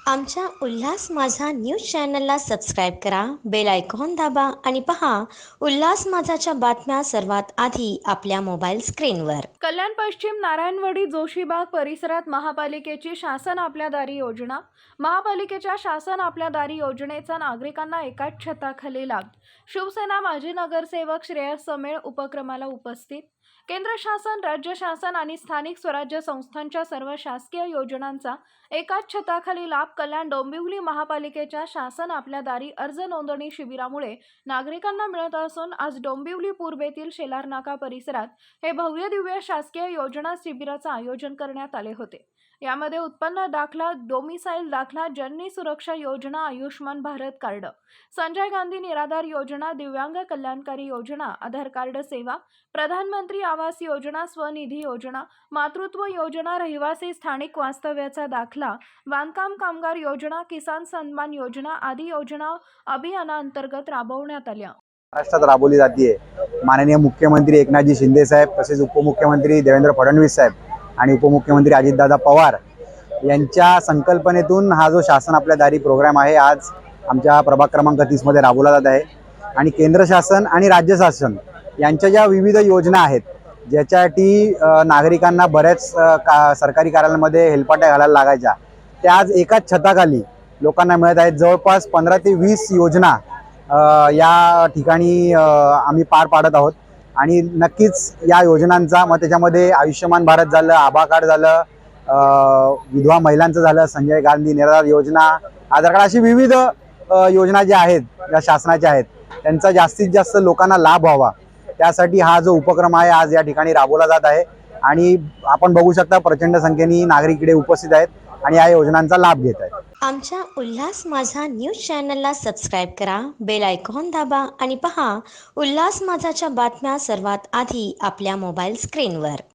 आमच्या उल्हास माझा न्यूज चॅनलला सबस्क्राईब करा, बेल आयकॉन दाबा आणि पहा उल्हास माझाच्या बातम्या सर्वात आधी आपल्या मोबाईल स्क्रीनवर. कल्याण पश्चिम नारायणवाडी जोशीबाग परिसरात महापालिकेची शासन आपल्या दारी योजना. महापालिकेच्या शासन आपल्या दारी योजनेचा नागरिकांना एकाच छताखाली लाभ. शिवसेना माजी नगरसेवक श्रेयस समेळ उपक्रमाला उपस्थित. केंद्र शासन, राज्य शासन आणि स्थानिक स्वराज्य संस्थांच्या सर्व शासकीय योजनांचा एकाच छताखाली लाभ. कल्याण डोंबिवली महापालिकेच्या शासन आपल्या दारी अर्ज नोंदणी शिबिरामुळे नागरिकांना मिळत असून आज डोंबिवली पूर्व येथील शेलार नाका परिसरात हे भव्य दिव्य शासकीय योजना शिबिराचे आयोजन करण्यात आले होते. यामध्ये उत्पन्न दाखला, डोमिसाईल दाखला, जननी सुरक्षा योजना, आयुष्मान भारत कार्ड, संजय गांधी निराधार योजना, दिव्यांग कल्याणकारी योजना, आधार कार्ड सेवा, प्रधानमंत्री आवास योजना, स्वनिधी योजना, मातृत्व योजना, रहिवासी स्थानिक वास्तव्याचा दाखला, बांधकाम कामगार योजना, किसान सन्मान योजना आदी योजना अभियानांतर्गत राबवण्यात आल्या. महाराष्ट्रात राबवली जाते. माननीय मुख्यमंत्री एकनाथजी शिंदे साहेब, तसेच उपमुख्यमंत्री देवेंद्र फडणवीस साहेब आणि उपमुख्यमंत्री अजितदादा पवार यांच्या संकल्पनेतून हा जो शासन आपल्या दारी प्रोग्राम आहे आज आमच्या प्रभाग क्रमांक 30 मध्ये राबवला जात आहे. आणि केंद्र शासन आणि राज्य शासन यांच्या ज्या विविध योजना आहेत ज्याच्यासाठी नागरिकांना बऱ्याच सरकारी कार्यालयांमध्ये हेलपाट्या घालायला लागायच्या, त्या आज एकाच छताखाली लोकांना मिळत आहेत. जवळपास 15 ते 20 योजना या ठिकाणी आम्ही पार पाडत आहोत. आणि नक्कीच या योजनांचा मग त्याच्यामध्ये आयुष्यमान भारत झालं, आभा कार्ड झालं, विधवा महिलांचं झालं, संजय गांधी निराधार योजना, आधार कार्ड, अशी विविध योजना ज्या आहेत ज्या शासनाच्या आहेत त्यांचा जास्तीत जास्त लोकांना लाभ व्हावा त्यासाठी हा जो उपक्रम आहे आज या ठिकाणी राबवला जात आहे. आणि आपण बघू शकता प्रचंड संख्येने नागरिक इकडे उपस्थित आहेत आणि या योजनांचा लाभ घेत आहेत. आमच्या उल्हास माझा न्यूज चॅनलला सबस्क्राईब करा, बेल आयकॉन दाबा आणि पहा उल्हास माझाच्या बातम्या सर्वात आधी आपल्या मोबाईल स्क्रीनवर.